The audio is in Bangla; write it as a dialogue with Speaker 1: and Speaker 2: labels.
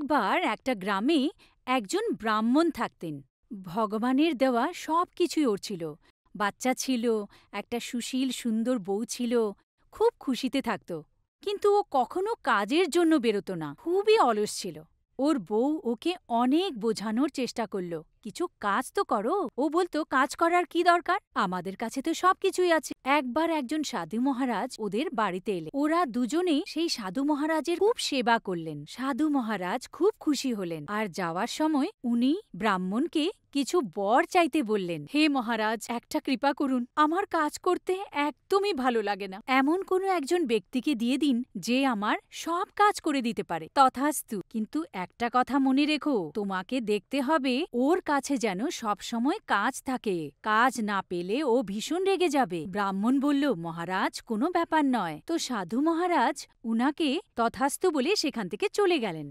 Speaker 1: একবার একটা গ্রামে একজন ব্রাহ্মণ থাকতেন। ভগবানের দেওয়া সবকিছুই ওর ছিল। বাচ্চা ছিল, একটা সুশীল সুন্দর বউ ছিল, খুব খুশিতে থাকত। কিন্তু ও কখনো কাজের জন্য বেরোত না, খুবই অলস ছিল। ওর বউ ওকে অনেক বোঝানোর চেষ্টা করল, কিছু কাজ তো করো। ও বলতো, কাজ করার কি দরকার, আমাদের কাছে তো সবকিছুই আছে। একবার একজন সাধু মহারাজ ওদের বাড়িতে এলেন। ওরা দুজনেই সেই সাধু মহারাজের খুব সেবা করলেন। সাধু মহারাজ খুব খুশি হলেন, আর যাওয়ার সময় উনি ব্রাহ্মণকে কিছু বর চাইতে বললেন। হে মহারাজ, একটা কৃপা করুন, আমার কাজ করতে একদমই ভালো লাগে না। এমন কোনো একজন ব্যক্তিকে দিয়ে দিন যে আমার সব কাজ করে দিতে পারে। তথাস্তু, কিন্তু একটা কথা মনে রেখো, তোমাকে দেখতে হবে ওর কাছে যেন সবসময় কাজ থাকে। কাজ না পেলে ও ভীষণ রেগে যাবে। ব্রাহ্মণ বলল, মহারাজ, কোনো ব্যাপার নয়। তো সাধু মহারাজ উনাকে তথাস্তু বলে সেখান থেকে চলে গেলেন।